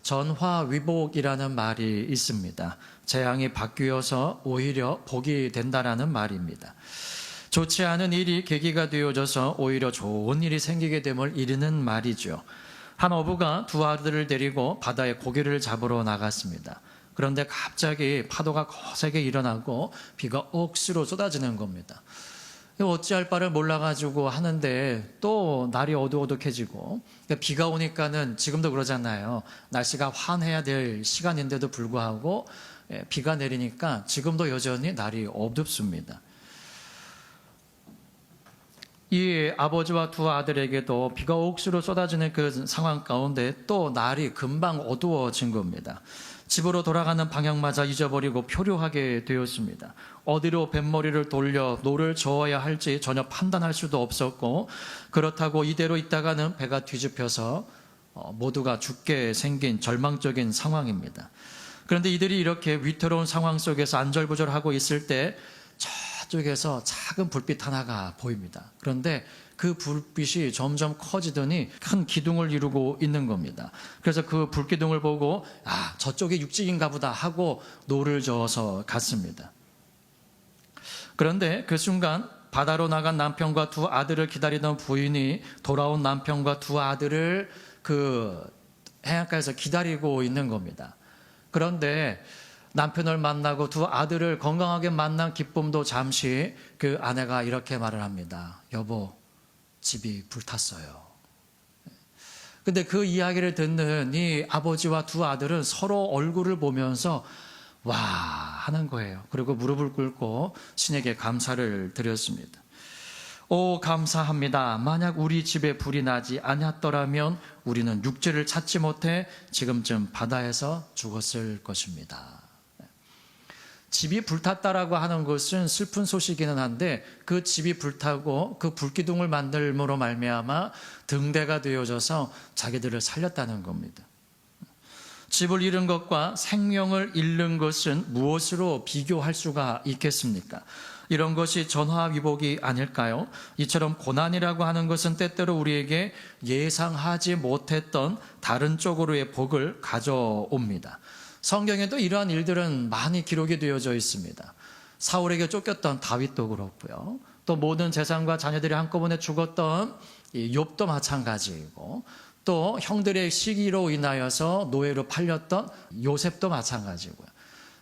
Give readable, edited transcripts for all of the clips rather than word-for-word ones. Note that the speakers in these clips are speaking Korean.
전화위복이라는 말이 있습니다. 재앙이 바뀌어서 오히려 복이 된다라는 말입니다. 좋지 않은 일이 계기가 되어져서 오히려 좋은 일이 생기게 됨을 이르는 말이죠. 한 어부가 두 아들을 데리고 바다에 고기를 잡으러 나갔습니다. 그런데 갑자기 파도가 거세게 일어나고 비가 억수로 쏟아지는 겁니다. 어찌할 바를 몰라가지고 하는데 또 날이 어두어둑해지고, 비가 오니까는 지금도 그러잖아요. 날씨가 환해야 될 시간인데도 불구하고 비가 내리니까 지금도 여전히 날이 어둡습니다. 이 아버지와 두 아들에게도 비가 억수로 쏟아지는 그 상황 가운데 또 날이 금방 어두워진 겁니다. 집으로 돌아가는 방향마저 잊어버리고 표류하게 되었습니다. 어디로 뱃머리를 돌려 노를 저어야 할지 전혀 판단할 수도 없었고, 그렇다고 이대로 있다가는 배가 뒤집혀서 모두가 죽게 생긴 절망적인 상황입니다. 그런데 이들이 이렇게 위태로운 상황 속에서 안절부절하고 있을 때 저쪽에서 작은 불빛 하나가 보입니다. 그런데 그 불빛이 점점 커지더니 큰 기둥을 이루고 있는 겁니다. 그래서 그 불기둥을 보고 저쪽에 육지인가 보다 하고 노를 저어서 갔습니다. 그런데 그 순간 바다로 나간 남편과 두 아들을 기다리던 부인이 돌아온 남편과 두 아들을 그 해안가에서 기다리고 있는 겁니다. 그런데 남편을 만나고 두 아들을 건강하게 만난 기쁨도 잠시 그 아내가 이렇게 말을 합니다. 여보, 집이 불탔어요. 근데 그 이야기를 듣는 이 아버지와 두 아들은 서로 얼굴을 보면서 와 하는 거예요. 그리고 무릎을 꿇고 신에게 감사를 드렸습니다. 오, 감사합니다. 만약 우리 집에 불이 나지 않았더라면 우리는 육지를 찾지 못해 지금쯤 바다에서 죽었을 것입니다. 집이 불탔다라고 하는 것은 슬픈 소식이긴 한데, 그 집이 불타고 그 불기둥을 만들므로 말미암아 등대가 되어져서 자기들을 살렸다는 겁니다. 집을 잃은 것과 생명을 잃는 것은 무엇으로 비교할 수가 있겠습니까? 이런 것이 전화위복이 아닐까요? 이처럼 고난이라고 하는 것은 때때로 우리에게 예상하지 못했던 다른 쪽으로의 복을 가져옵니다. 성경에도 이러한 일들은 많이 기록이 되어져 있습니다. 사울에게 쫓겼던 다윗도 그렇고요. 또 모든 재산과 자녀들이 한꺼번에 죽었던 욥도 마찬가지이고, 또 형들의 시기로 인하여서 노예로 팔렸던 요셉도 마찬가지고요.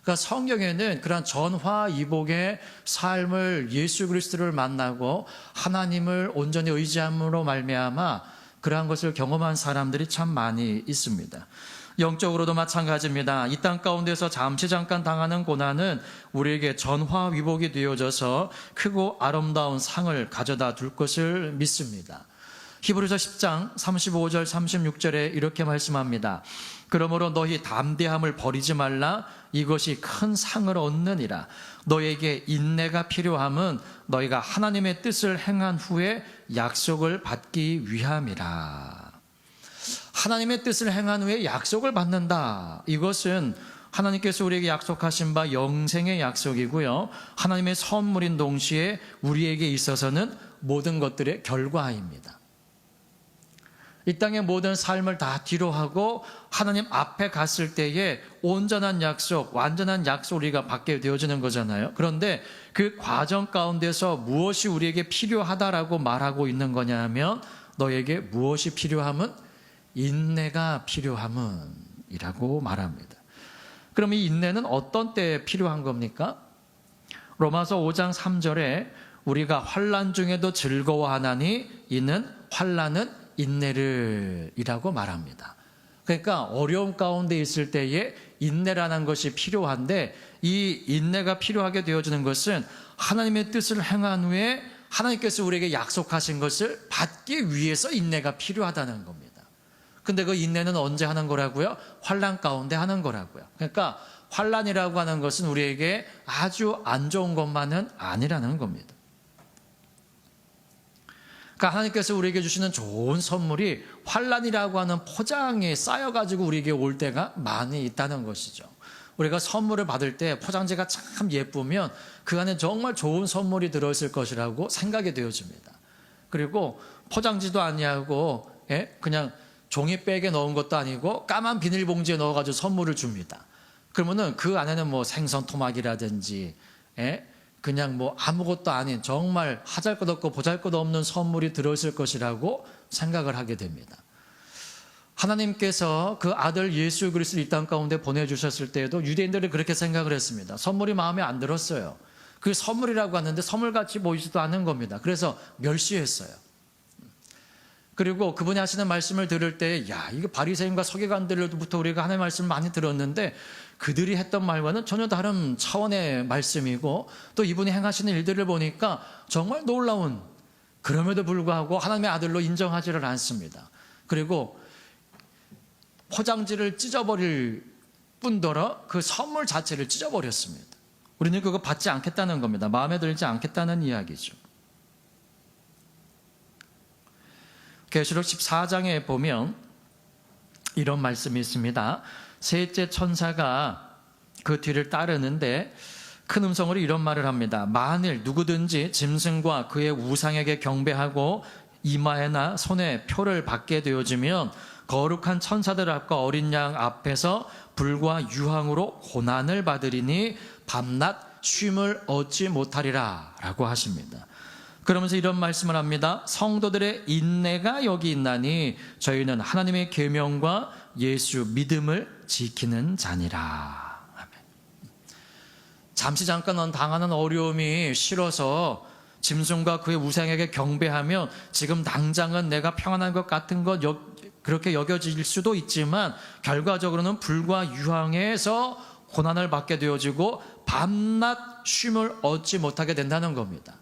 그러니까 성경에는 그런 전화위복의 삶을, 예수 그리스도를 만나고 하나님을 온전히 의지함으로 말미암아 그러한 것을 경험한 사람들이 참 많이 있습니다. 영적으로도 마찬가지입니다. 이 땅 가운데서 잠깐 당하는 고난은 우리에게 전화위복이 되어져서 크고 아름다운 상을 가져다 둘 것을 믿습니다. 히브리서 10장 35절 36절에 이렇게 말씀합니다. 그러므로 너희 담대함을 버리지 말라. 이것이 큰 상을 얻느니라. 너에게 인내가 필요함은 너희가 하나님의 뜻을 행한 후에 약속을 받기 위함이라. 하나님의 뜻을 행한 후에 약속을 받는다. 이것은 하나님께서 우리에게 약속하신 바 영생의 약속이고요, 하나님의 선물인 동시에 우리에게 있어서는 모든 것들의 결과입니다. 이 땅의 모든 삶을 다 뒤로하고 하나님 앞에 갔을 때에 온전한 약속, 완전한 약속을 우리가 받게 되어지는 거잖아요. 그런데 그 과정 가운데서 무엇이 우리에게 필요하다라고 말하고 있는 거냐 하면, 너에게 무엇이 필요함은 인내가 필요함은 이라고 말합니다. 그럼 이 인내는 어떤 때에 필요한 겁니까? 로마서 5장 3절에 우리가 환난 중에도 즐거워하나니 이는 환난은 인내를 이라고 말합니다. 그러니까 어려움 가운데 있을 때에 인내라는 것이 필요한데, 이 인내가 필요하게 되어지는 것은 하나님의 뜻을 행한 후에 하나님께서 우리에게 약속하신 것을 받기 위해서 인내가 필요하다는 겁니다. 근데 그 인내는 언제 하는 거라고요? 환난 가운데 하는 거라고요. 그러니까 환난이라고 하는 것은 우리에게 아주 안 좋은 것만은 아니라는 겁니다. 그러니까 하나님께서 우리에게 주시는 좋은 선물이 환난이라고 하는 포장에 쌓여가지고 우리에게 올 때가 많이 있다는 것이죠. 우리가 선물을 받을 때 포장지가 참 예쁘면 그 안에 정말 좋은 선물이 들어있을 것이라고 생각이 되어집니다. 그리고 포장지도 아니하고 그냥 종이백에 넣은 것도 아니고 까만 비닐봉지에 넣어가지고 선물을 줍니다. 그러면은 그 안에는 뭐 생선 토막이라든지 그냥 뭐 아무것도 아닌 정말 하잘것없고 보잘것없는 선물이 들어있을 것이라고 생각을 하게 됩니다. 하나님께서 그 아들 예수 그리스도를 이 땅 가운데 보내주셨을 때에도 유대인들은 그렇게 생각을 했습니다. 선물이 마음에 안 들었어요. 그 선물이라고 하는데 선물같이 보이지도 않는 겁니다. 그래서 멸시했어요. 그리고 그분이 하시는 말씀을 들을 때, 야, 이거 바리새인과 서기관들로부터 우리가 하나님의 말씀을 많이 들었는데 그들이 했던 말과는 전혀 다른 차원의 말씀이고, 또 이분이 행하시는 일들을 보니까 정말 놀라운, 그럼에도 불구하고 하나님의 아들로 인정하지를 않습니다. 그리고 포장지를 찢어버릴 뿐더러 그 선물 자체를 찢어버렸습니다. 우리는 그거 받지 않겠다는 겁니다. 마음에 들지 않겠다는 이야기죠. 계시록 14장에 보면 이런 말씀이 있습니다. 셋째 천사가 그 뒤를 따르는데 큰 음성으로 이런 말을 합니다. 만일 누구든지 짐승과 그의 우상에게 경배하고 이마에나 손에 표를 받게 되어지면 거룩한 천사들 앞과 어린 양 앞에서 불과 유황으로 고난을 받으리니 밤낮 쉼을 얻지 못하리라 라고 하십니다. 그러면서 이런 말씀을 합니다. 성도들의 인내가 여기 있나니 저희는 하나님의 계명과 예수 믿음을 지키는 자니라. 아멘. 잠시 잠깐 당하는 어려움이 싫어서 짐승과 그의 우상에게 경배하면 지금 당장은 내가 평안한 것 같은 것 그렇게 여겨질 수도 있지만 결과적으로는 불과 유황에서 고난을 받게 되어지고 밤낮 쉼을 얻지 못하게 된다는 겁니다.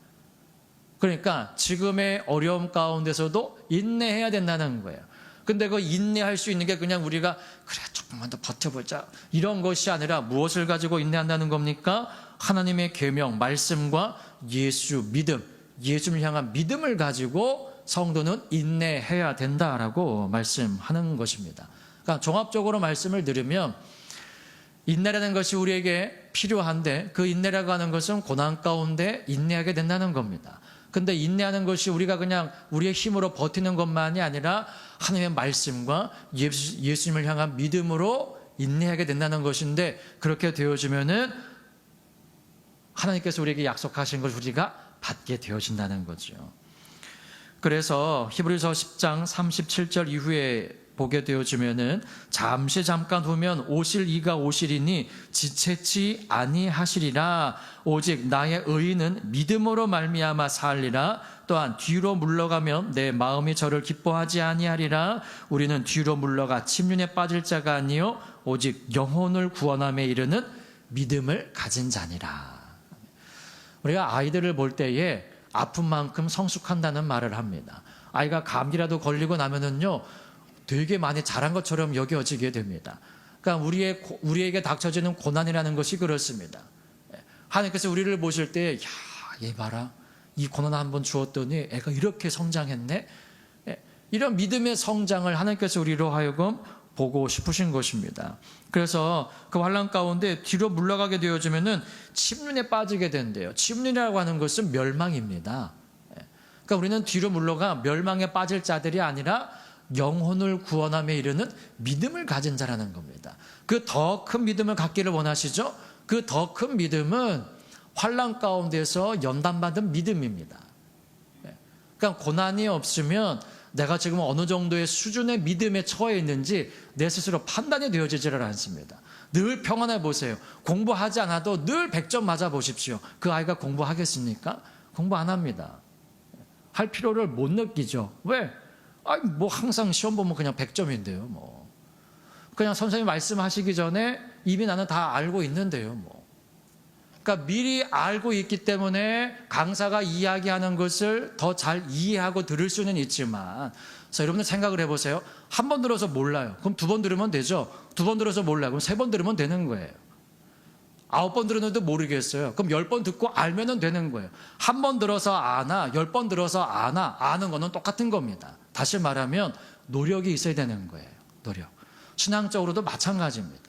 그러니까 지금의 어려움 가운데서도 인내해야 된다는 거예요. 근데 그 인내할 수 있는 게 그냥 우리가 그래 조금만 더 버텨보자 이런 것이 아니라 무엇을 가지고 인내한다는 겁니까? 하나님의 계명, 말씀과 예수 믿음, 예수를 향한 믿음을 가지고 성도는 인내해야 된다라고 말씀하는 것입니다. 그러니까 종합적으로 말씀을 들으면 인내라는 것이 우리에게 필요한데 그 인내라고 하는 것은 고난 가운데 인내하게 된다는 겁니다. 근데 인내하는 것이 우리가 그냥 우리의 힘으로 버티는 것만이 아니라 하나님의 말씀과 예수님을 향한 믿음으로 인내하게 된다는 것인데 그렇게 되어지면은 하나님께서 우리에게 약속하신 것을 우리가 받게 되어진다는 거죠. 그래서 히브리서 10장 37절 이후에 보게 되어지면은 잠깐 후면 오실 이가 오시리니 지체치 아니하시리라. 오직 나의 의인은 믿음으로 말미암아 살리라. 또한 뒤로 물러가면 내 마음이 저를 기뻐하지 아니하리라. 우리는 뒤로 물러가 침륜에 빠질 자가 아니요 오직 영혼을 구원함에 이르는 믿음을 가진 자니라. 우리가 아이들을 볼 때에 아픈 만큼 성숙한다는 말을 합니다. 아이가 감기라도 걸리고 나면은요 되게 많이 잘한 것처럼 여겨지게 됩니다. 그러니까 우리에게 닥쳐지는 고난이라는 것이 그렇습니다. 하나님께서 우리를 보실 때, 야, 얘 봐라. 이 고난 한번 주었더니 애가 이렇게 성장했네. 이런 믿음의 성장을 하나님께서 우리로 하여금 보고 싶으신 것입니다. 그래서 그 환난 가운데 뒤로 물러가게 되어지면은 침륜에 빠지게 된대요. 침륜이라고 하는 것은 멸망입니다. 그러니까 우리는 뒤로 물러가 멸망에 빠질 자들이 아니라 영혼을 구원함에 이르는 믿음을 가진 자라는 겁니다. 그 더 큰 믿음을 갖기를 원하시죠? 그 더 큰 믿음은 환난 가운데서 연단받은 믿음입니다. 그러니까 고난이 없으면 내가 지금 어느 정도의 수준의 믿음에 처해 있는지 내 스스로 판단이 되어지지를 않습니다. 늘 평안해 보세요. 공부하지 않아도 늘 100점 맞아 보십시오. 그 아이가 공부하겠습니까? 공부 안 합니다. 할 필요를 못 느끼죠. 왜? 아니, 뭐 항상 시험 보면 그냥 100점인데요. 뭐 그냥 선생님 말씀하시기 전에 이미 나는 다 알고 있는데요. 뭐 그러니까 미리 알고 있기 때문에 강사가 이야기하는 것을 더 잘 이해하고 들을 수는 있지만, 그래서 여러분들 생각을 해보세요. 한 번 들어서 몰라요. 그럼 2번 들으면 되죠. 2번 들어서 몰라요. 그럼 3번 들으면 되는 거예요. 9번 들었는데 모르겠어요. 그럼 10번 듣고 알면은 되는 거예요. 한 번 들어서 아나, 10번 들어서 아나, 아는 거는 똑같은 겁니다. 다시 말하면 노력이 있어야 되는 거예요. 노력. 신앙적으로도 마찬가지입니다.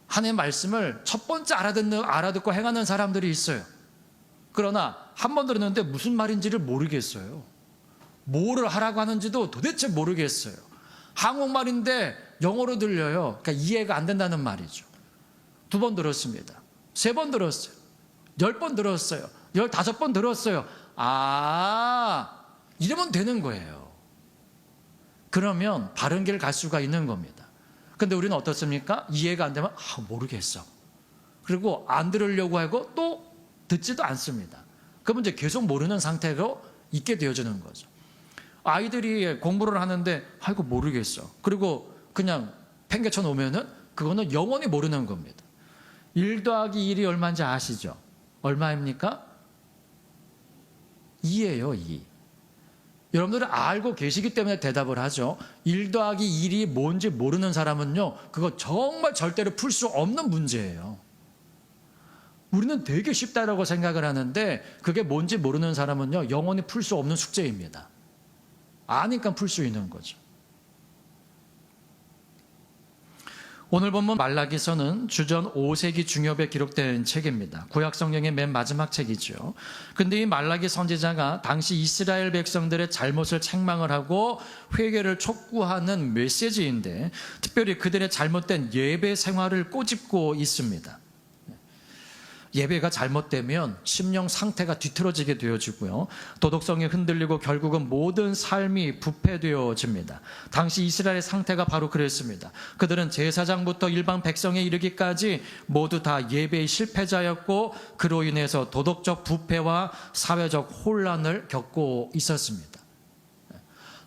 하나님의 말씀을 첫 번째 알아듣고 행하는 사람들이 있어요. 그러나 한 번 들었는데 무슨 말인지를 모르겠어요. 뭐를 하라고 하는지도 도대체 모르겠어요. 한국말인데 영어로 들려요. 그러니까 이해가 안 된다는 말이죠. 2번 들었습니다. 3번 들었어요. 10번 들었어요. 15번 들었어요. 이러면 되는 거예요. 그러면 바른 길 갈 수가 있는 겁니다. 근데 우리는 어떻습니까? 이해가 안 되면 모르겠어. 그리고 안 들으려고 하고 또 듣지도 않습니다. 그러면 이제 계속 모르는 상태로 있게 되어지는 거죠. 아이들이 공부를 하는데 이거 모르겠어. 그리고 그냥 팽개쳐 놓으면은 그거는 영원히 모르는 겁니다. 1 더하기 1이 얼마인지 아시죠? 얼마입니까? 2예요, 2. 여러분들은 알고 계시기 때문에 대답을 하죠. 1 더하기 1이 뭔지 모르는 사람은요, 그거 정말 절대로 풀 수 없는 문제예요. 우리는 되게 쉽다라고 생각을 하는데 그게 뭔지 모르는 사람은요, 영원히 풀 수 없는 숙제입니다. 아니까 풀 수 있는 거죠. 오늘 본문 말라기서는 주전 5세기 중엽에 기록된 책입니다. 구약 성경의 맨 마지막 책이죠. 근데 이 말라기 선지자가 당시 이스라엘 백성들의 잘못을 책망을 하고 회개를 촉구하는 메시지인데, 특별히 그들의 잘못된 예배 생활을 꼬집고 있습니다. 예배가 잘못되면 심령 상태가 뒤틀어지게 되어지고요, 도덕성이 흔들리고 결국은 모든 삶이 부패되어집니다. 당시 이스라엘의 상태가 바로 그랬습니다. 그들은 제사장부터 일반 백성에 이르기까지 모두 다 예배의 실패자였고, 그로 인해서 도덕적 부패와 사회적 혼란을 겪고 있었습니다.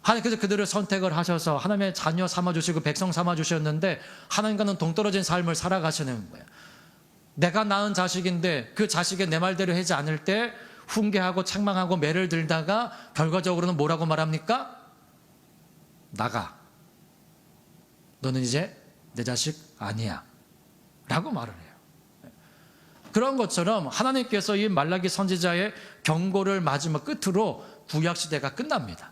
하나님께서 그들을 선택을 하셔서 하나님의 자녀 삼아주시고 백성 삼아주셨는데, 하나님과는 동떨어진 삶을 살아가시는 거예요. 내가 낳은 자식인데 그 자식이 내 말대로 하지 않을 때 훈계하고 책망하고 매를 들다가 결과적으로는 뭐라고 말합니까? 나가. 너는 이제 내 자식 아니야. 라고 말을 해요. 그런 것처럼 하나님께서 이 말라기 선지자의 경고를 마지막 끝으로 구약시대가 끝납니다.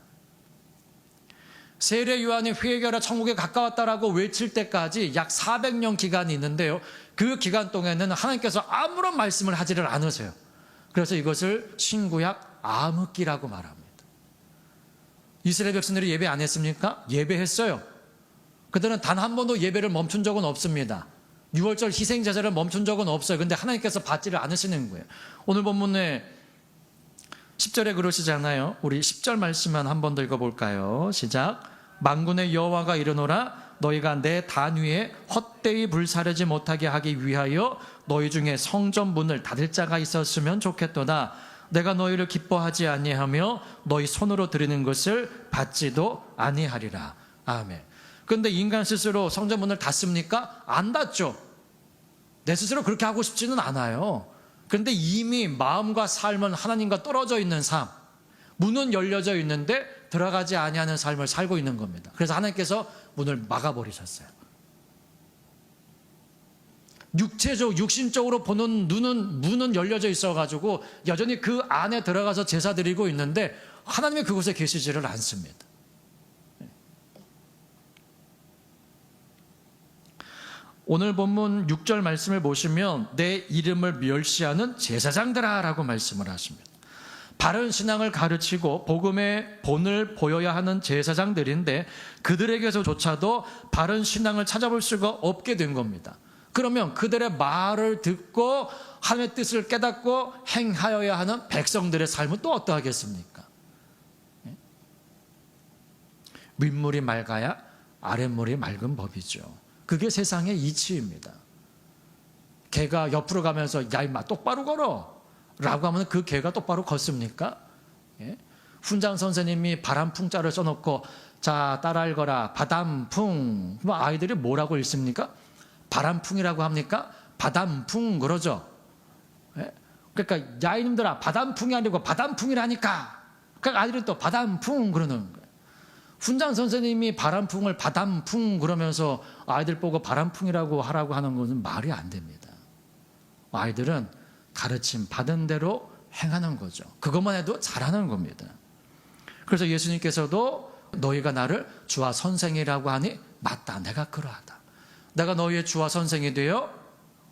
세례 요한이 회개하라 천국에 가까웠다라고 외칠 때까지 약 400년 기간이 있는데요, 그 기간 동안에는 하나님께서 아무런 말씀을 하지를 않으세요. 그래서 이것을 신구약 암흑기라고 말합니다. 이스라엘 백성들이 예배 안 했습니까? 예배했어요. 그들은 단 한 번도 예배를 멈춘 적은 없습니다. 6월절 희생제사를 멈춘 적은 없어요. 근데 하나님께서 받지를 않으시는 거예요. 오늘 본문에 10절에 그러시잖아요. 우리 10절 말씀만 한 번 더 읽어볼까요? 시작. 만군의 여호와가 이르노라, 너희가 내 단 위에 헛되이 불사르지 못하게 하기 위하여 너희 중에 성전 문을 닫을 자가 있었으면 좋겠도다. 내가 너희를 기뻐하지 아니하며 너희 손으로 드리는 것을 받지도 아니하리라. 아멘. 그런데 인간 스스로 성전 문을 닫습니까? 안 닫죠. 내 스스로 그렇게 하고 싶지는 않아요. 그런데 이미 마음과 삶은 하나님과 떨어져 있는 삶, 문은 열려져 있는데 들어가지 아니하는 삶을 살고 있는 겁니다. 그래서 하나님께서 문을 막아버리셨어요. 육신적으로 보는 문은 열려져 있어가지고 여전히 그 안에 들어가서 제사 드리고 있는데 하나님이 그곳에 계시지를 않습니다. 오늘 본문 6절 말씀을 보시면 내 이름을 멸시하는 제사장들아 라고 말씀을 하십니다. 바른 신앙을 가르치고 복음의 본을 보여야 하는 제사장들인데 그들에게서조차도 바른 신앙을 찾아볼 수가 없게 된 겁니다. 그러면 그들의 말을 듣고 하나님의 뜻을 깨닫고 행하여야 하는 백성들의 삶은 또 어떠하겠습니까? 윗물이 맑아야 아랫물이 맑은 법이죠. 그게 세상의 이치입니다. 개가 옆으로 가면서 야 임마 똑바로 걸어 라고 하면 그 개가 똑바로 걷습니까? 예? 훈장 선생님이 바람풍자를 써놓고 자 따라 읽어라 바람풍, 아이들이 뭐라고 읽습니까? 바람풍이라고 합니까? 바람풍 그러죠. 예? 그러니까 야 이놈들아 바람풍이 아니고 바람풍이라니까. 그러니까 아이들은 또 바람풍 그러는 거예요. 훈장 선생님이 바람풍을 바람풍 그러면서 아이들 보고 바람풍이라고 하라고 하는 것은 말이 안 됩니다. 아이들은 가르침 받은 대로 행하는 거죠. 그것만 해도 잘하는 겁니다. 그래서 예수님께서도 너희가 나를 주와 선생이라고 하니 맞다, 내가 그러하다. 내가 너희의 주와 선생이 되어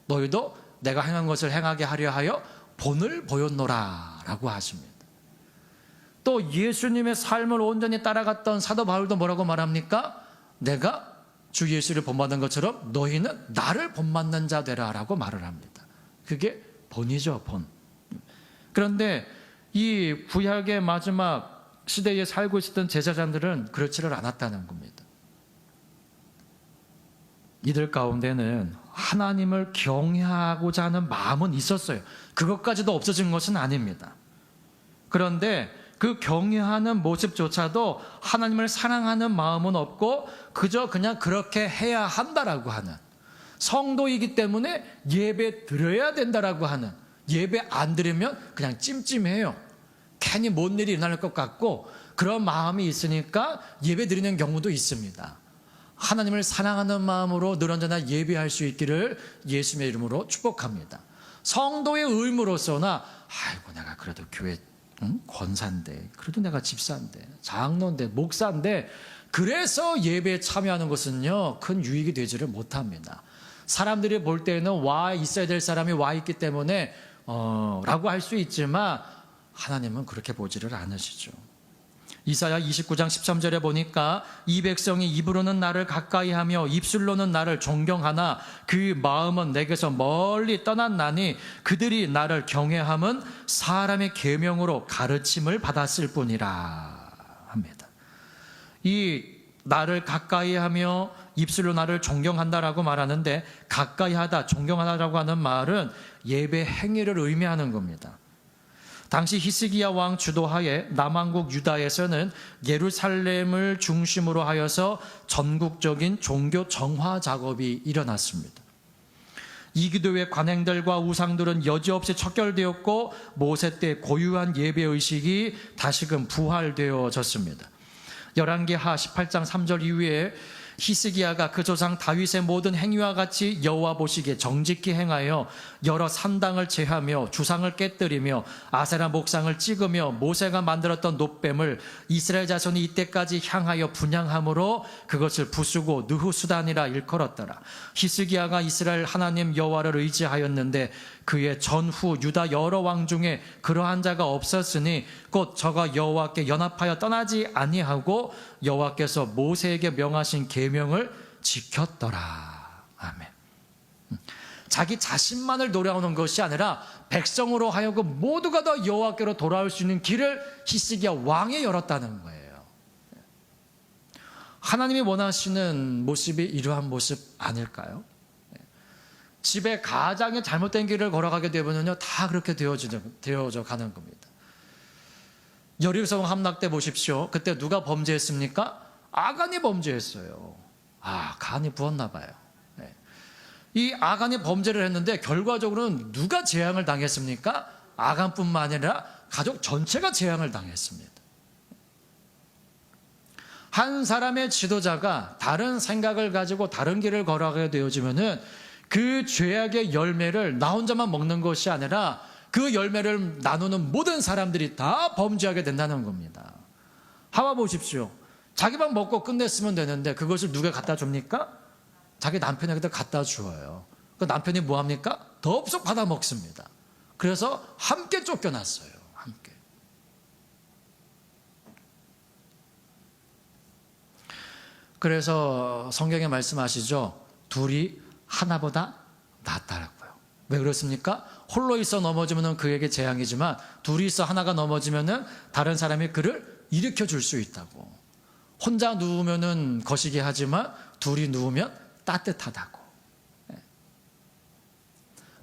너희도 내가 행한 것을 행하게 하려 하여 본을 보였노라 라고 하십니다. 또 예수님의 삶을 온전히 따라갔던 사도 바울도 뭐라고 말합니까? 내가 주 예수를 본받는 것처럼 너희는 나를 본받는 자 되라라고 말을 합니다. 그게 본이죠, 본. 그런데 이 구약의 마지막 시대에 살고 있었던 제사장들은 그렇지를 않았다는 겁니다. 이들 가운데는 하나님을 경외하고자 하는 마음은 있었어요. 그것까지도 없어진 것은 아닙니다. 그런데 그 경외하는 모습조차도 하나님을 사랑하는 마음은 없고 그저 그냥 그렇게 해야 한다라고 하는, 성도이기 때문에 예배 드려야 된다라고 하는, 예배 안 드리면 그냥 찜찜해요. 괜히 뭔 일이 일어날 것 같고 그런 마음이 있으니까 예배 드리는 경우도 있습니다. 하나님을 사랑하는 마음으로 늘 언제나 예배할 수 있기를 예수님의 이름으로 축복합니다. 성도의 의무로서나 아이고 내가 그래도 교회 권사인데, 그래도 내가 집사인데, 장로인데, 목사인데 그래서 예배에 참여하는 것은요 큰 유익이 되지를 못합니다. 사람들이 볼 때는 와 있어야 될 사람이 와 있기 때문에 라고 할 수 있지만 하나님은 그렇게 보지를 않으시죠. 이사야 29장 13절에 보니까 이 백성이 입으로는 나를 가까이하며 입술로는 나를 존경하나 그 마음은 내게서 멀리 떠났나니 그들이 나를 경외함은 사람의 계명으로 가르침을 받았을 뿐이라 합니다. 이 나를 가까이하며 입술로 나를 존경한다라고 말하는데, 가까이하다, 존경하다라고 하는 말은 예배 행위를 의미하는 겁니다. 당시 히스기야 왕 주도하에 남왕국 유다에서는 예루살렘을 중심으로 하여서 전국적인 종교 정화 작업이 일어났습니다. 이기도의 관행들과 우상들은 여지없이 척결되었고 모세 때 고유한 예배의식이 다시금 부활되어졌습니다. 열왕기하 18장 3절 이후에 히스기야가 그 조상 다윗의 모든 행위와 같이 여호와 보시기에 정직히 행하여 여러 산당을 제하며 주상을 깨뜨리며 아세라 목상을 찍으며 모세가 만들었던 놋뱀을 이스라엘 자손이 이때까지 향하여 분향함으로 그것을 부수고 느후수단이라 일컬었더라. 히스기야가 이스라엘 하나님 여호와를 의지하였는데 그의 전후 유다 여러 왕 중에 그러한 자가 없었으니 곧 저가 여호와께 연합하여 떠나지 아니하고 여호와께서 모세에게 명하신 계명을 지켰더라. 아멘. 자기 자신만을 노려오는 것이 아니라 백성으로 하여금 모두가 다 여호와께로 돌아올 수 있는 길을 히스기야 왕이 열었다는 거예요. 하나님이 원하시는 모습이 이러한 모습 아닐까요? 집에 가장이 잘못된 길을 걸어가게 되면요 다 그렇게 되어져 가는 겁니다. 여리고성 함락 때 보십시오. 그때 누가 범죄했습니까? 아간이 범죄했어요. 간이 부었나 봐요. 네. 이 아간이 범죄를 했는데 결과적으로는 누가 재앙을 당했습니까? 아간뿐만 아니라 가족 전체가 재앙을 당했습니다. 한 사람의 지도자가 다른 생각을 가지고 다른 길을 걸어가게 되어지면은 그 죄악의 열매를 나 혼자만 먹는 것이 아니라 그 열매를 나누는 모든 사람들이 다 범죄하게 된다는 겁니다. 하와 보십시오. 자기만 먹고 끝냈으면 되는데 그것을 누가 갖다 줍니까? 자기 남편에게도 갖다 주어요. 그 남편이 뭐합니까? 덥석 받아 먹습니다. 그래서 함께 쫓겨났어요. 함께. 그래서 성경에 말씀하시죠. 둘이 하나보다 낫다라고요. 왜 그렇습니까? 홀로 있어 넘어지면 그에게 재앙이지만 둘이 있어 하나가 넘어지면 다른 사람이 그를 일으켜 줄 수 있다고. 혼자 누우면 거시기 하지만 둘이 누우면 따뜻하다고.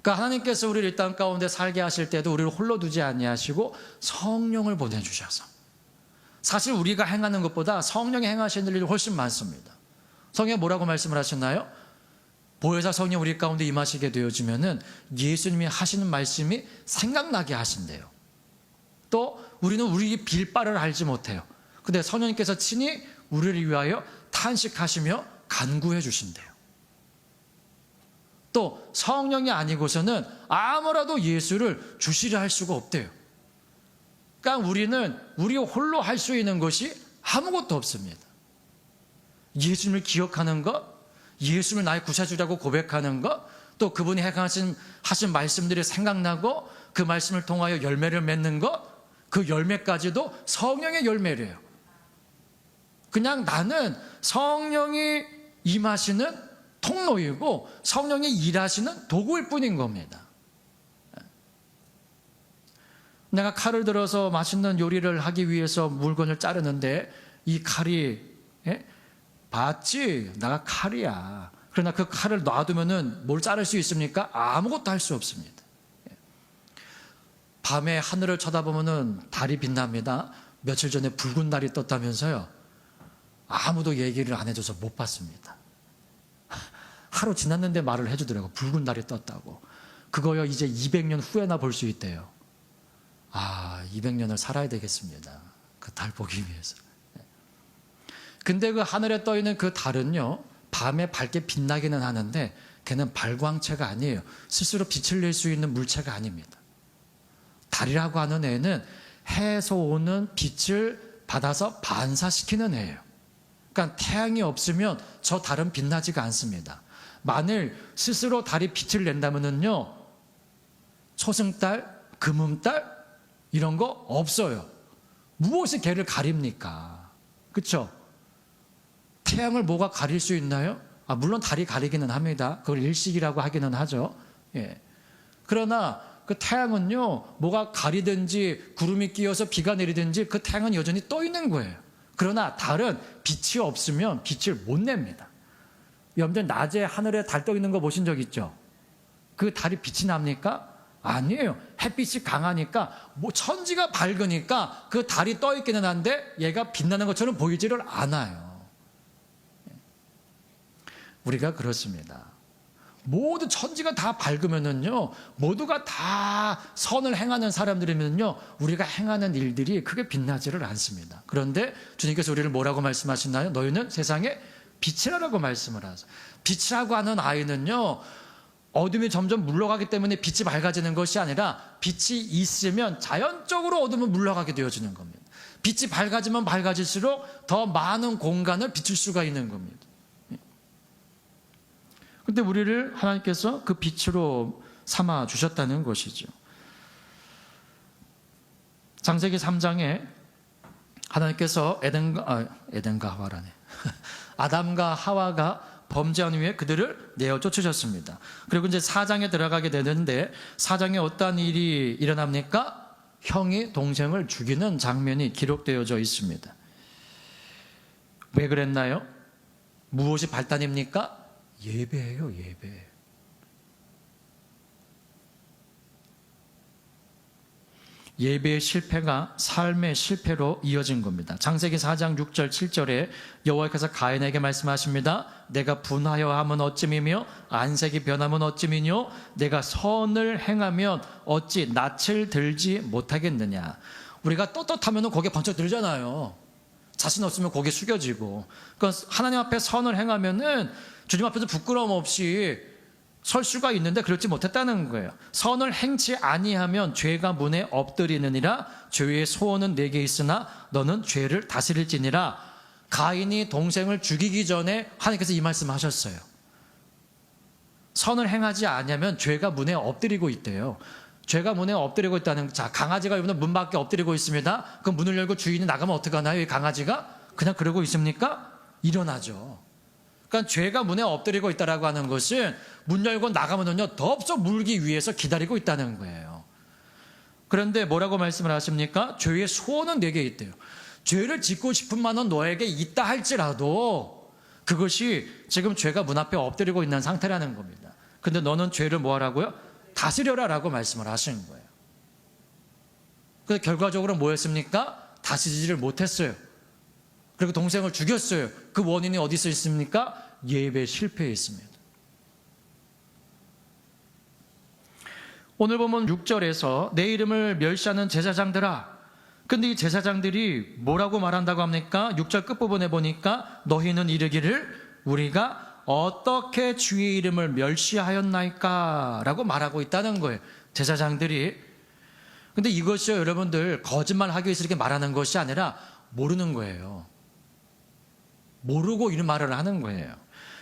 그러니까 하나님께서 우리를 이 땅 가운데 살게 하실 때도 우리를 홀로 두지 아니하시고 성령을 보내주셔서, 사실 우리가 행하는 것보다 성령이 행하시는 일이 훨씬 많습니다. 성경에 뭐라고 말씀을 하셨나요? 보혜사 성령 우리 가운데 임하시게 되어지면은 예수님이 하시는 말씀이 생각나게 하신대요. 또 우리는 우리 빌바를 알지 못해요. 근데 성령님께서 친히 우리를 위하여 탄식하시며 간구해 주신대요. 또 성령이 아니고서는 아무라도 예수를 주시려 할 수가 없대요. 그러니까 우리는 우리 홀로 할 수 있는 것이 아무것도 없습니다. 예수님을 기억하는 것, 예수님을 나의 구세주라고 고백하는 것, 또 그분이 하신 말씀들이 생각나고 그 말씀을 통하여 열매를 맺는 것, 그 열매까지도 성령의 열매래요. 그냥 나는 성령이 임하시는 통로이고 성령이 일하시는 도구일 뿐인 겁니다. 내가 칼을 들어서 맛있는 요리를 하기 위해서 물건을 자르는데 이 칼이 봤지? 내가 칼이야. 그러나 그 칼을 놔두면은 뭘 자를 수 있습니까? 아무것도 할 수 없습니다. 밤에 하늘을 쳐다보면은 달이 빛납니다. 며칠 전에 붉은 달이 떴다면서요. 아무도 얘기를 안 해줘서 못 봤습니다. 하루 지났는데 말을 해주더라고. 붉은 달이 떴다고. 그거요 이제 200년 후에나 볼 수 있대요. 200년을 살아야 되겠습니다. 그 달 보기 위해서. 근데 그 하늘에 떠 있는 그 달은요, 밤에 밝게 빛나기는 하는데 걔는 발광체가 아니에요. 스스로 빛을 낼 수 있는 물체가 아닙니다. 달이라고 하는 애는 해에서 오는 빛을 받아서 반사시키는 애예요. 그러니까 태양이 없으면 저 달은 빛나지가 않습니다. 만일 스스로 달이 빛을 낸다면요, 초승달, 금음달 이런 거 없어요. 무엇이 걔를 가립니까? 그렇죠? 태양을 뭐가 가릴 수 있나요? 물론 달이 가리기는 합니다. 그걸 일식이라고 하기는 하죠. 예. 그러나 그 태양은요, 뭐가 가리든지 구름이 끼어서 비가 내리든지 그 태양은 여전히 떠 있는 거예요. 그러나 달은 빛이 없으면 빛을 못 냅니다. 여러분들 낮에 하늘에 달 떠 있는 거 보신 적 있죠? 그 달이 빛이 납니까? 아니에요. 햇빛이 강하니까 천지가 밝으니까 그 달이 떠 있기는 한데 얘가 빛나는 것처럼 보이지를 않아요. 우리가 그렇습니다. 모두 천지가 다 밝으면은요, 모두가 다 선을 행하는 사람들이면요, 우리가 행하는 일들이 크게 빛나지를 않습니다. 그런데 주님께서 우리를 뭐라고 말씀하시나요? 너희는 세상의 빛이라고 말씀을 하세요. 빛이라고 하는 아이는요, 어둠이 점점 물러가기 때문에 빛이 밝아지는 것이 아니라 빛이 있으면 자연적으로 어둠은 물러가게 되어지는 겁니다. 빛이 밝아지면 밝아질수록 더 많은 공간을 비출 수가 있는 겁니다. 근데 우리를 하나님께서 그 빛으로 삼아 주셨다는 것이죠. 창세기 3장에 하나님께서 에덴과 하와라네. 아담과 하와가 범죄한 후에 그들을 내어 쫓으셨습니다. 그리고 이제 4장에 들어가게 되는데 4장에 어떠한 일이 일어납니까? 형이 동생을 죽이는 장면이 기록되어져 있습니다. 왜 그랬나요? 무엇이 발단입니까? 예배예요, 예배. 예배의 실패가 삶의 실패로 이어진 겁니다. 창세기 4장 6절 7절에 여호와께서 가인에게 말씀하십니다. 내가 분하여 함은 어찌미며 안색이 변함은 어찌미뇨 내가 선을 행하면 어찌 낯을 들지 못하겠느냐. 우리가 떳떳하면 고개 번쩍 들잖아요. 자신 없으면 고개 숙여지고. 그러니까 하나님 앞에 선을 행하면은 주님 앞에서 부끄러움 없이 설 수가 있는데 그렇지 못했다는 거예요. 선을 행치 아니하면 죄가 문에 엎드리느니라. 죄의 소원은 내게 있으나 너는 죄를 다스릴지니라. 가인이 동생을 죽이기 전에 하나님께서 이 말씀하셨어요. 선을 행하지 아니하면 죄가 문에 엎드리고 있대요. 죄가 문에 엎드리고 있다는, 자, 강아지가 여러분 문 밖에 엎드리고 있습니다. 그럼 문을 열고 주인이 나가면 어떡하나요? 이 강아지가 그냥 그러고 있습니까? 일어나죠. 그러니까 죄가 문에 엎드리고 있다라고 하는 것은 문 열고 나가면은요, 덥석 물기 위해서 기다리고 있다는 거예요. 그런데 뭐라고 말씀을 하십니까? 죄의 소원은 내게 있대요. 죄를 짓고 싶은 마음은 너에게 있다 할지라도 그것이 지금 죄가 문 앞에 엎드리고 있는 상태라는 겁니다. 근데 너는 죄를 뭐 하라고요? 다스려라라고 말씀을 하시는 거예요. 그래서 결과적으로 뭐였습니까? 다스리지를 못했어요. 그리고 동생을 죽였어요. 그 원인이 어디서 있습니까? 예배 실패에 있습니다. 오늘 보면 6절에서 내 이름을 멸시하는 제사장들아. 근데 이 제사장들이 뭐라고 말한다고 합니까? 6절 끝부분에 보니까 너희는 이르기를 우리가 어떻게 주의 이름을 멸시하였나이까? 라고 말하고 있다는 거예요. 제사장들이. 근데 이것이요, 여러분들, 거짓말하기 위해서 이렇게 말하는 것이 아니라 모르는 거예요. 모르고 이런 말을 하는 거예요.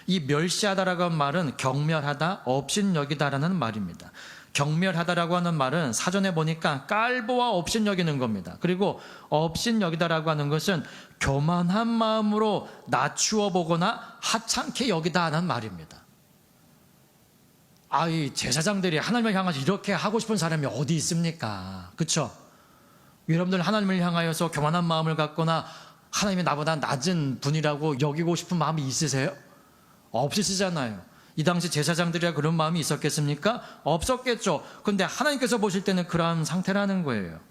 이 멸시하다라고 하는 말은 경멸하다, 업신여기다라는 말입니다. 경멸하다라고 하는 말은 사전에 보니까 깔보아 업신여기는 겁니다. 그리고 업신여기다라고 하는 것은 교만한 마음으로 낮추어 보거나 하찮게 여기다 하는 말입니다. 이 제사장들이 하나님을 향해서 이렇게 하고 싶은 사람이 어디 있습니까? 그렇죠? 여러분들 하나님을 향하여서 교만한 마음을 갖거나 하나님이 나보다 낮은 분이라고 여기고 싶은 마음이 있으세요? 없으시잖아요. 이 당시 제사장들이야 그런 마음이 있었겠습니까? 없었겠죠. 그런데 하나님께서 보실 때는 그러한 상태라는 거예요.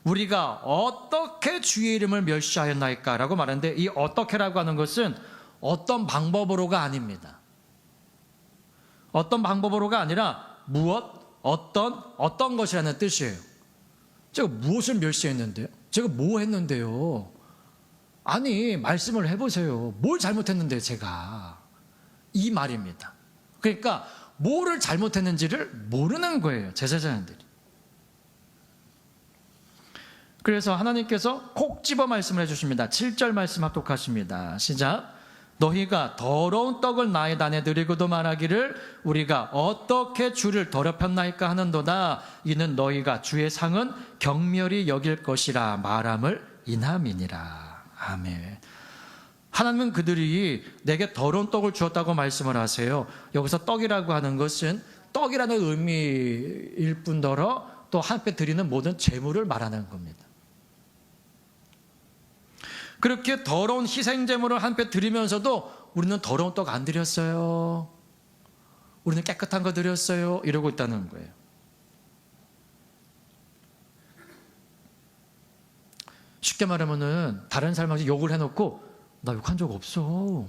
우리가 어떻게 주의 이름을 멸시하였나이까라고 말하는데, 이 어떻게라고 하는 것은 어떤 방법으로가 아닙니다. 어떤 방법으로가 아니라 무엇, 어떤 것이라는 뜻이에요. 제가 무엇을 멸시했는데요? 제가 뭐 했는데요? 아니, 말씀을 해보세요. 뭘 잘못했는데요, 제가? 이 말입니다. 그러니까 뭐를 잘못했는지를 모르는 거예요, 제사장들이. 그래서 하나님께서 콕 집어 말씀을 해주십니다. 7절 말씀 합독하십니다. 시작. 너희가 더러운 떡을 나의 단에 드리고도 말하기를 우리가 어떻게 주를 더럽혔나이까 하는도다. 이는 너희가 주의 상은 경멸히 여길 것이라 말함을 인함이니라. 아멘. 하나님은 그들이 내게 더러운 떡을 주었다고 말씀을 하세요. 여기서 떡이라고 하는 것은 떡이라는 의미일 뿐더러 또 하나님께 드리는 모든 제물을 말하는 겁니다. 그렇게 더러운 희생제물을 하나님께 드리면서도 우리는 더러운 떡 안 드렸어요. 우리는 깨끗한 거 드렸어요. 이러고 있다는 거예요. 쉽게 말하면은 다른 사람한테 욕을 해놓고 나 욕한 적 없어.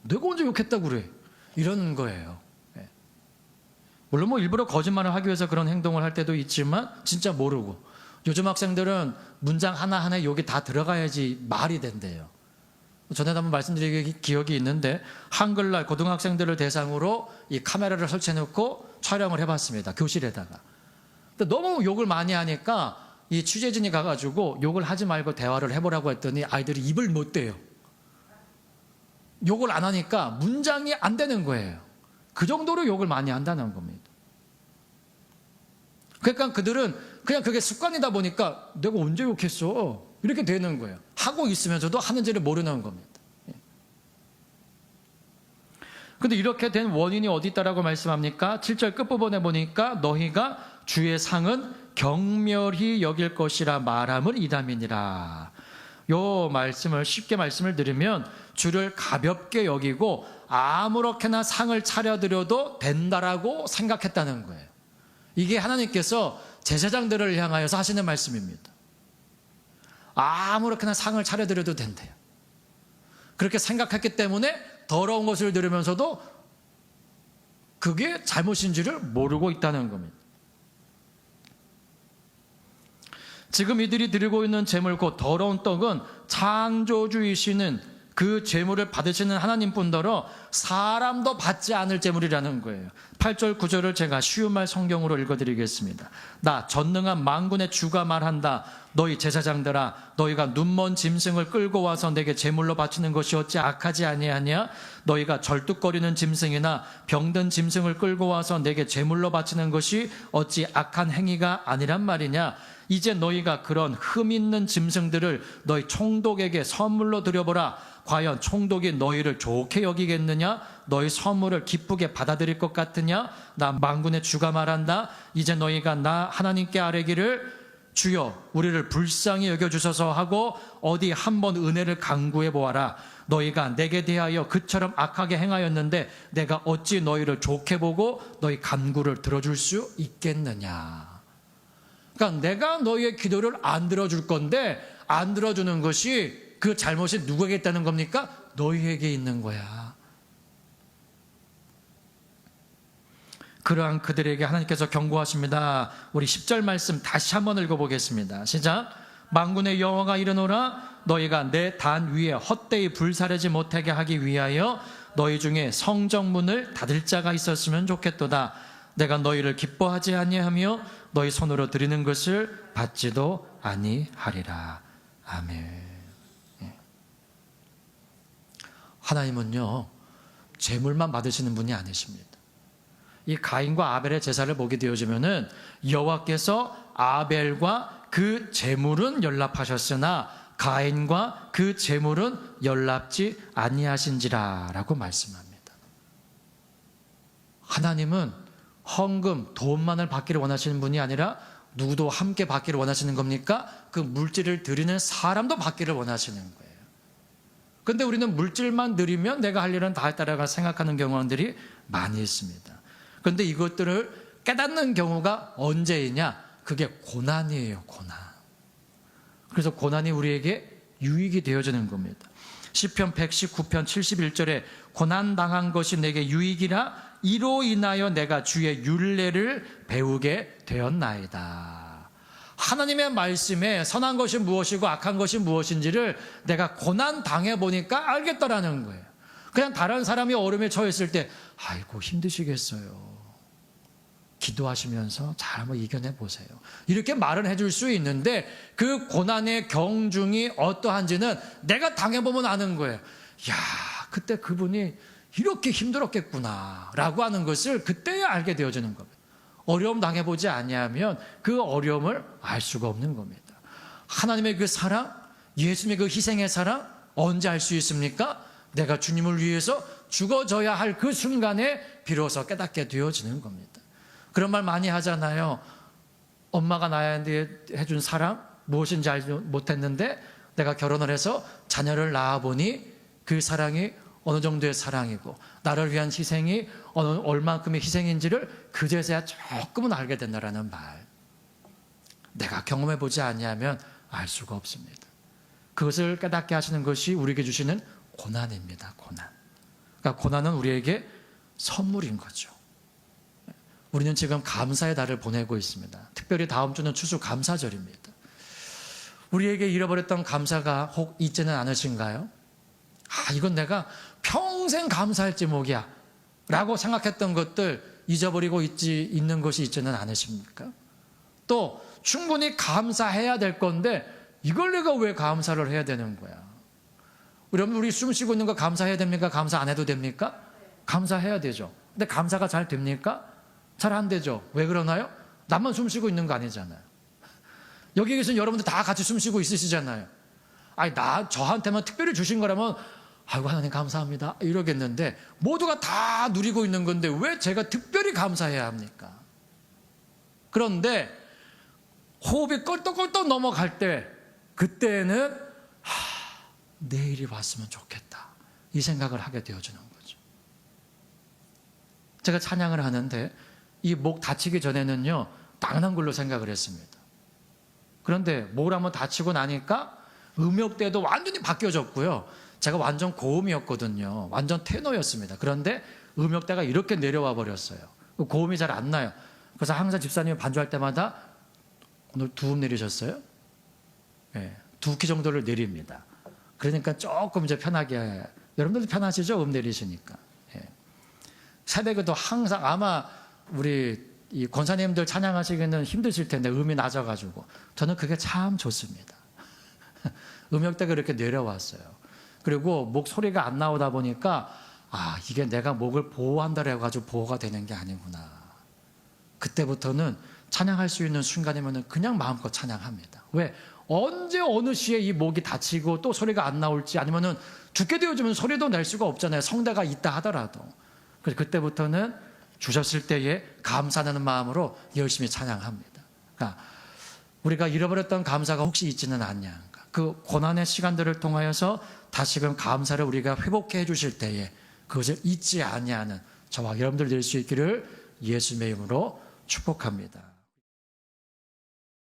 내가 언제 욕했다고 그래. 이러는 거예요. 물론 뭐 일부러 거짓말을 하기 위해서 그런 행동을 할 때도 있지만 진짜 모르고, 요즘 학생들은 문장 하나하나에 욕이 다 들어가야지 말이 된대요. 전에도 한번 말씀드린 기억이 있는데, 한글날 고등학생들을 대상으로 이 카메라를 설치해놓고 촬영을 해봤습니다. 교실에다가. 근데 너무 욕을 많이 하니까 이 취재진이 가가지고 욕을 하지 말고 대화를 해보라고 했더니 아이들이 입을 못 대요. 욕을 안 하니까 문장이 안 되는 거예요. 그 정도로 욕을 많이 한다는 겁니다. 그러니까 그들은 그냥 그게 습관이다 보니까 내가 언제 욕했어? 이렇게 되는 거예요. 하고 있으면서도 하는지를 모르는 겁니다. 그런데 이렇게 된 원인이 어디 있다라고 말씀합니까? 7절 끝부분에 보니까 너희가 주의 상은 경멸히 여길 것이라 말함을 이담이니라. 요 말씀을 쉽게 말씀을 드리면 주를 가볍게 여기고 아무렇게나 상을 차려드려도 된다라고 생각했다는 거예요. 이게 하나님께서 제사장들을 향하여서 하시는 말씀입니다. 아무렇게나 상을 차려드려도 된대요. 그렇게 생각했기 때문에 더러운 것을 드리면서도 그게 잘못인지를 모르고 있다는 겁니다. 지금 이들이 드리고 있는 제물, 곧 더러운 떡은 창조주이시는 그 제물을 받으시는 하나님뿐더러 사람도 받지 않을 제물이라는 거예요. 8절 9절을 제가 쉬운 말 성경으로 읽어드리겠습니다. 나 전능한 만군의 주가 말한다. 너희 제사장들아, 너희가 눈먼 짐승을 끌고 와서 내게 제물로 바치는 것이 어찌 악하지 아니하냐? 너희가 절뚝거리는 짐승이나 병든 짐승을 끌고 와서 내게 제물로 바치는 것이 어찌 악한 행위가 아니란 말이냐? 이제 너희가 그런 흠 있는 짐승들을 너희 총독에게 선물로 드려보라. 과연 총독이 너희를 좋게 여기겠느냐? 너희 선물을 기쁘게 받아들일 것 같으냐? 나 만군의 주가 말한다. 이제 너희가 나 하나님께 아뢰기를 주여 우리를 불쌍히 여겨주소서 하고 어디 한번 은혜를 간구해 보아라. 너희가 내게 대하여 그처럼 악하게 행하였는데 내가 어찌 너희를 좋게 보고 너희 간구를 들어줄 수 있겠느냐? 그러니까 내가 너희의 기도를 안 들어줄 건데 안 들어주는 것이 그 잘못이 누구에게 있다는 겁니까? 너희에게 있는 거야. 그러한 그들에게 하나님께서 경고하십니다. 우리 10절 말씀 다시 한번 읽어보겠습니다. 시작. 만군의 여호와가 이르노라. 너희가 내 단 위에 헛되이 불사르지 못하게 하기 위하여 너희 중에 성정문을 닫을 자가 있었으면 좋겠도다. 내가 너희를 기뻐하지 아니하며 너희 손으로 드리는 것을 받지도 아니하리라. 아멘. 하나님은요, 재물만 받으시는 분이 아니십니다. 이 가인과 아벨의 제사를 보게 되어지면은 여호와께서 아벨과 그 제물은 연락하셨으나 가인과 그 제물은 연락지 아니하신지라라고 말씀합니다. 하나님은 헌금, 돈만을 받기를 원하시는 분이 아니라 누구도 함께 받기를 원하시는 겁니까? 그 물질을 드리는 사람도 받기를 원하시는 거예요. 그런데 우리는 물질만 드리면 내가 할 일은 다 했다라고 생각하는 경우들이 많이 있습니다. 그런데 이것들을 깨닫는 경우가 언제이냐? 그게 고난이에요, 고난. 그래서 고난이 우리에게 유익이 되어지는 겁니다. 시편 119편 71절에 고난당한 것이 내게 유익이라 이로 인하여 내가 주의 율례를 배우게 되었나이다. 하나님의 말씀에 선한 것이 무엇이고 악한 것이 무엇인지를 내가 고난 당해보니까 알겠더라는 거예요. 그냥 다른 사람이 어려움에 처했을 때 아이고 힘드시겠어요. 기도하시면서 잘 한번 이겨내 보세요. 이렇게 말은 해줄 수 있는데 그 고난의 경중이 어떠한지는 내가 당해보면 아는 거예요. 야, 그때 그분이 이렇게 힘들었겠구나 라고 하는 것을 그때야 알게 되어지는 겁니다. 어려움 당해보지 아니하면 그 어려움을 알 수가 없는 겁니다. 하나님의 그 사랑, 예수님의 그 희생의 사랑 언제 알 수 있습니까? 내가 주님을 위해서 죽어져야 할 그 순간에 비로소 깨닫게 되어지는 겁니다. 그런 말 많이 하잖아요. 엄마가 나한테 해준 사랑 무엇인지 알지 못했는데 내가 결혼을 해서 자녀를 낳아보니 그 사랑이 어느 정도의 사랑이고 나를 위한 희생이 얼만큼의 희생인지를 그제서야 조금은 알게 된다라는 말. 내가 경험해보지 아니하면 알 수가 없습니다. 그것을 깨닫게 하시는 것이 우리에게 주시는 고난입니다. 고난. 그러니까 고난은 우리에게 선물인 거죠. 우리는 지금 감사의 달을 보내고 있습니다. 특별히 다음 주는 추수감사절입니다. 우리에게 잃어버렸던 감사가 혹 있지는 않으신가요? 아, 이건 내가 평생 감사할 제목이야 라고 생각했던 것들 잊어버리고 있는 것이 있지는 않으십니까? 또 충분히 감사해야 될 건데 이걸 내가 왜 감사를 해야 되는 거야? 여러분, 우리 숨 쉬고 있는 거 감사해야 됩니까? 감사 안 해도 됩니까? 감사해야 되죠. 근데 감사가 잘 됩니까? 잘 안 되죠. 왜 그러나요? 나만 숨 쉬고 있는 거 아니잖아요. 여기 계신 여러분들 다 같이 숨 쉬고 있으시잖아요. 아니, 저한테만 특별히 주신 거라면 아이고 하나님 감사합니다 이러겠는데 모두가 다 누리고 있는 건데 왜 제가 특별히 감사해야 합니까? 그런데 호흡이 껄떡껄떡 넘어갈 때 그때는 내일이 왔으면 좋겠다 이 생각을 하게 되어지는 거죠. 제가 찬양을 하는데 이 목 다치기 전에는요 당연한 걸로 생각을 했습니다. 그런데 목을 한번 다치고 나니까 음역대도 완전히 바뀌어졌고요. 제가 완전 고음이었거든요. 완전 테너였습니다. 그런데 음역대가 이렇게 내려와 버렸어요. 고음이 잘 안 나요. 그래서 항상 집사님이 반주할 때마다 오늘 2음 내리셨어요? 네, 2키 정도를 내립니다. 그러니까 조금 이제 편하게, 여러분들도 편하시죠? 음 내리시니까. 네. 새벽에도 항상 아마 우리 이 권사님들 찬양하시기는 힘드실 텐데 음이 낮아가지고 저는 그게 참 좋습니다. 음역대가 이렇게 내려왔어요. 그리고 목소리가 안 나오다 보니까 이게 내가 목을 보호한다고 해가지고 보호가 되는 게 아니구나. 그때부터는 찬양할 수 있는 순간이면 그냥 마음껏 찬양합니다. 왜? 언제 어느 시에 이 목이 다치고 또 소리가 안 나올지 아니면은 죽게 되어지면 소리도 낼 수가 없잖아요. 성대가 있다 하더라도. 그래서 그때부터는 주셨을 때에 감사하는 마음으로 열심히 찬양합니다. 그러니까 우리가 잃어버렸던 감사가 혹시 있지는 않냐. 그 고난의 시간들을 통하여서 다시금 감사를 우리가 회복해 주실 때에 그것을 잊지 아니하는 저와 여러분들 될 수 있기를 예수님의 이름으로 축복합니다.